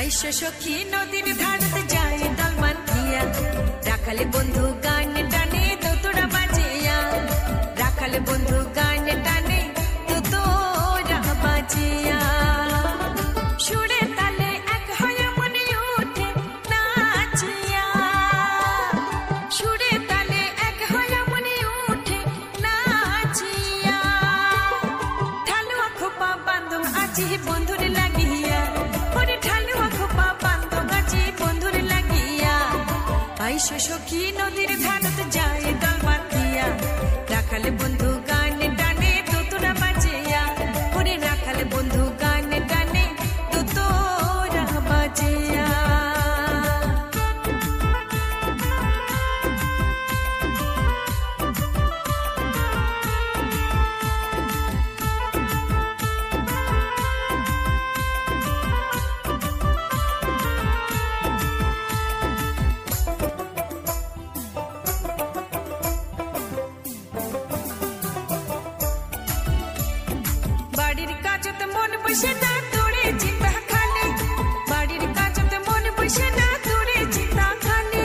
আইসো সখী নদীর ধারতে যায় দল বান্ধিয়া, রাখালে বন্ধু গান টানে তোরা বাজিয়া, রাখালে বন্ধু গান টানে তোরা বাজিয়া। সুরে তালে এক হয়ে মনে উঠে নাচিয়া, সুরে তালে এক হয়ে মনে উঠে নাচিয়া। ঢালুয়া খোপা বান্ধব আজি বন্ধুর লাগিয়া, ওরে ঢালুয়া খোপা বান্ধব আজি বন্ধুর লাগিয়া। আইসো সখী নদীর ধারতে যায় দল বান্ধিয়া, রাখালে বন্ধু গান টানে তোরা বাজিয়া, ওরে রাখালে বন্ধু গান টানে তোরা বাজিয়া। বাড়ির কাজতে মন বসে না তোরে চিন্তা খালি, বাড়ির কাজতে মন বসে না তোরে চিন্তা খালি।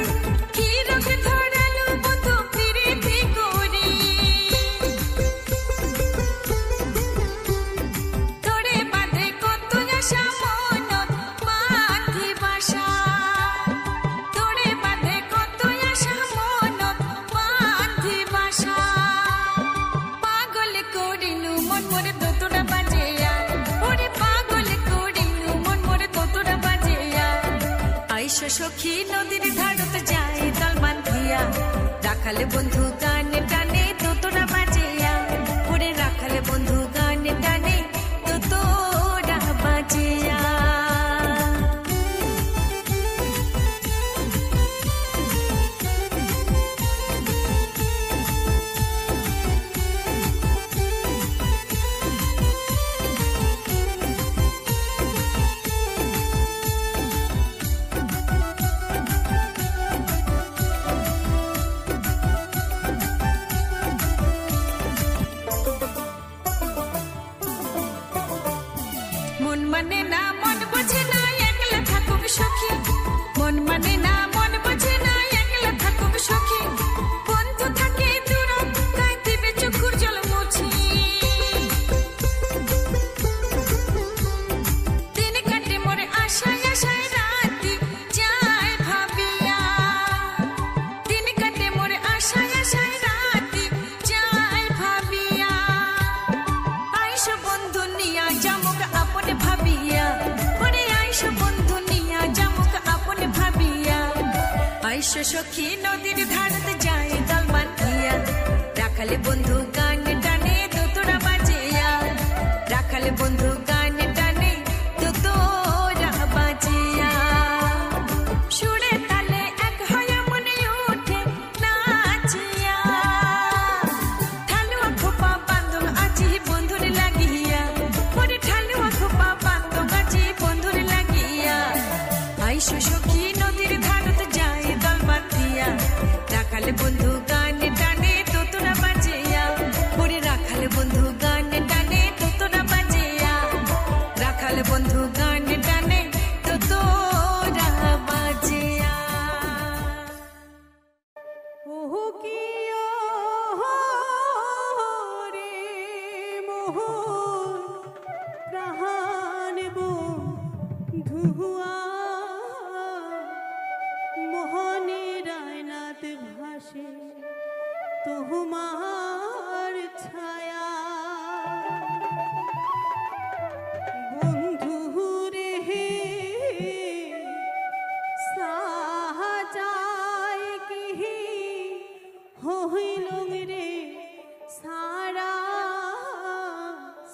কি রোগ ধরালো বন্ধু প্রীতি করি, তোরে বাঁধে কত আশা মনত বাঁধি বাসা, তোরে বাঁধে কত আশা মনত বাঁধি বাসা। পাগল করিলু মন মোরে তোরা বাজিয়া, ওরে পাগল করিলু মন মোরে তোরা বাজিয়া। আইসো সখী নদীর ধারতে যায় দল বান্ধিয়া, রাখালে বন্ধু গান টানে তোরা বাজিয়া, ওরে রাখালে বন্ধু গান টানে তোরা বাজিয়া। মন মানে না মন বোঝে না একলা থাকুক সখী, মন মানে না মন বোঝে না একলা থাকুক সখী। বন্ধু থাকে দূরত গায়ে দিবে চোখের জল মুছি, দিন কাটে মোরে আশায় আশায় রাতি যায় ভাবিয়া, দিন কাটে মোরে আশায় আশায় রাতি যায় ভাবিয়া। আইসো বন্ধু নিয়া জামুক আপনে ভাবিয়া, ওরে আইসো বন্ধু নিয়া জামুক আপনে ভাবিয়া। আইসো সখী নদীর ধারতে যায় দল বান্ধিয়া, রাখালে বন্ধু গান টানে তোরা বাজিয়া, রাখালে বন্ধু গান টানে তোরা বাজিয়া। সুরে তালে এক হয়ে মনে উঠে নাচিয়া, ঢালুয়া খোপা বান্ধব আজি বন্ধুর লাগিয়া, ওরে ঢালুয়া খোপা বান্ধব আজি বন্ধুর লাগিয়া। আইসো সখী নদীর ধারতে যায় দল বান্ধিয়া, রাখালে বন্ধু গান টানে তোরা বাজিয়া, ওরে রাখালে বন্ধু গান টানে তোরা বাজিয়া, রাখালে বন্ধু গান টানে তোরা বাজিয়া। ওহো কি রে মোহন প্রাণ বন্ধুয়া, মোহনের আয়নাত ভাসে তোমার ছায়া। বন্ধু রে সাজায় কি হইল রে সারা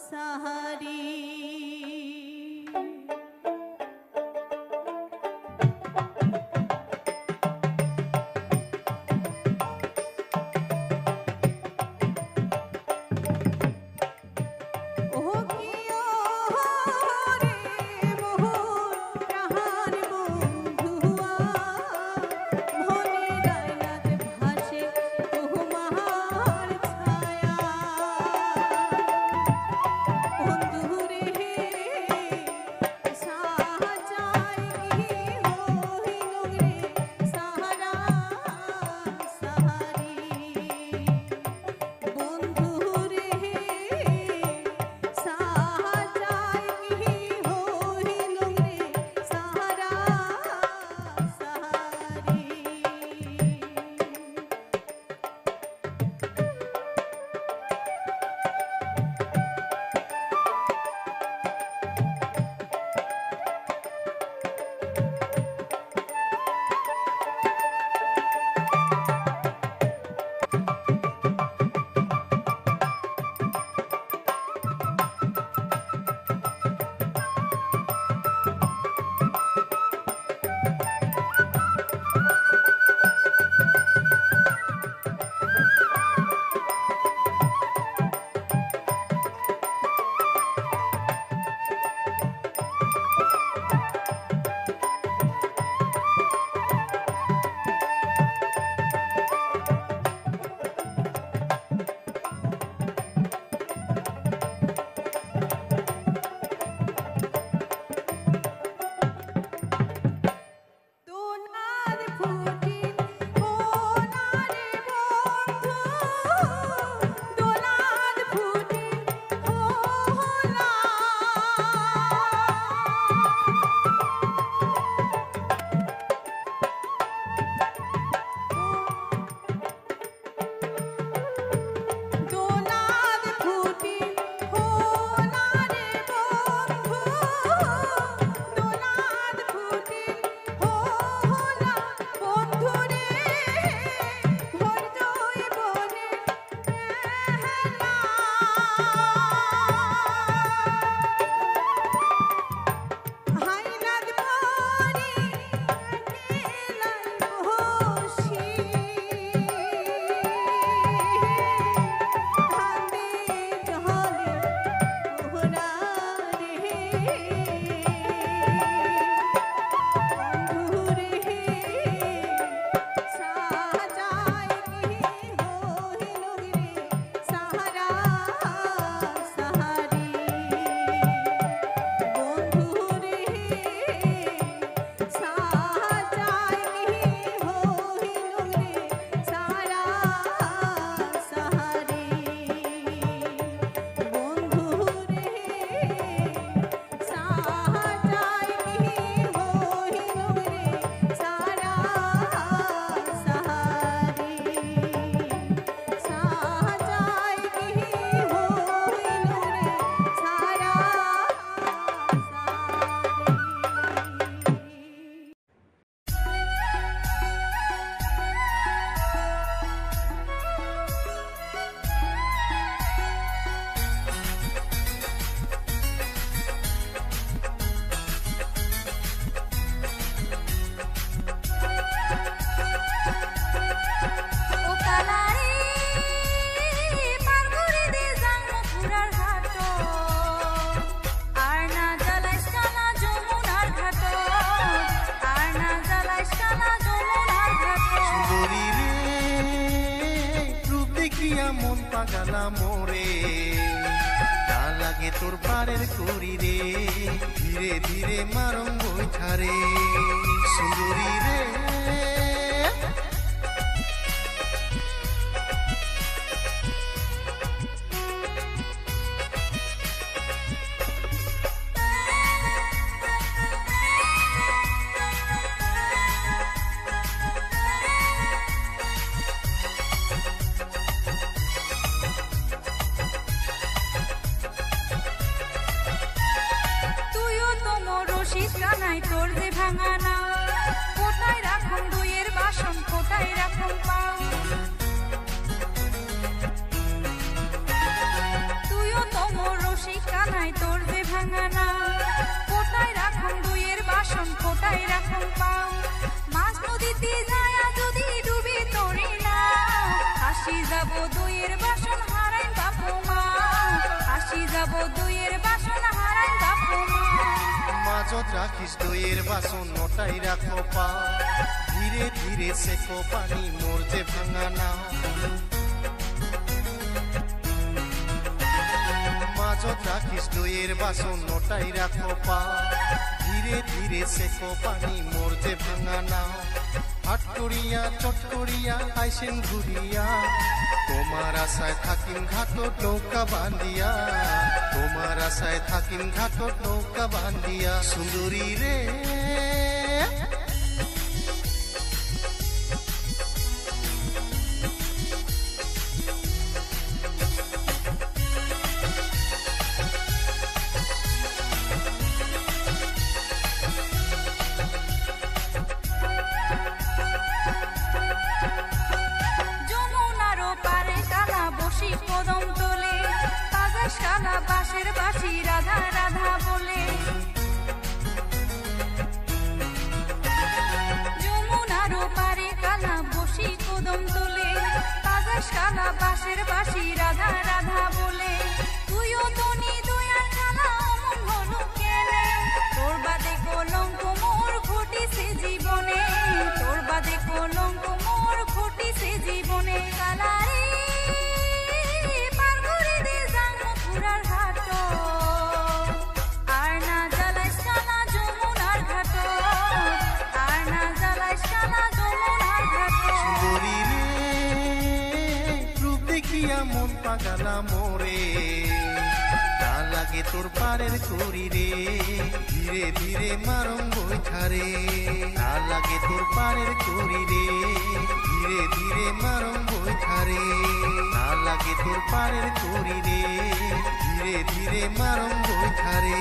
সাহারি। মোহনের আয়নাতে ভাসে তোমার পাগালা মোরে তা লাগে তোর পারের করি রে ধীরে ধীরে মারং বৈঠারে সুন্দরী রে তোর যে ভাঙা না কোথায় রাখুন দুইয়ের বাসন কোথায় রাখুন পাও তুইও তো মোর রসিক কানাই তোর যে ভাঙা না কোথায় রাখুন দুইয়ের বাসন কোথায় রাখুন পাও মাছ নদীতে যায় যদি ডুবে তোরে না আসি যাব দুইয়ের বাসন হারাই বাপু মা আসি যাব দুইয়ের বাসন হারাই বাপু মা মাজত রাখিস দইয়ের বাসন নটাই রাখো পা ধীরে ধীরে সেকো পানি মোর যে ভাঙা না মাজত রাখিস দইয়ের বাসন নটাই রাখো পা ধীরে ধীরে সেকো পানি মোর যে ভাঙা না হাট করিয়া চট করিয়া আইসেন ঘুরিয়া তোমার আশায় থাকিম ঘাটত নৌকা বান্ধিয়া তোমার আশায় থাকিম ঘাটত নৌকা বান্ধিয়া সুন্দরী রে কদম তোলে বাজার শালা বাঁশের বাঁশি রাধা রাধা বলে যমুনার পারে কালা বসি কদম তোলে বাজার শালা বাঁশের বাঁশি রাধা রাধা বলে তুইও তো নি দয়াল শালা অমন হলো কেনে তোর বাদে কলঙ্ক মোর ঘটিছে জীবনে তোর বাদে কলঙ্ক মোর ঘটিছে জীবনে কালারে আর না জ্বালাইস কানা যমুনার ঘাট আর না জ্বালাইস কানা মন পাগালা মোরে না লাগে তোর পারের করি রে ধীরে ধীরে মারং বৈঠারে না লাগে তোর পারের করি রে ধীরে ধীরে মারং বৈঠারে না লাগে তোর পারের করি রে ধীরে ধীরে মারং বৈঠারে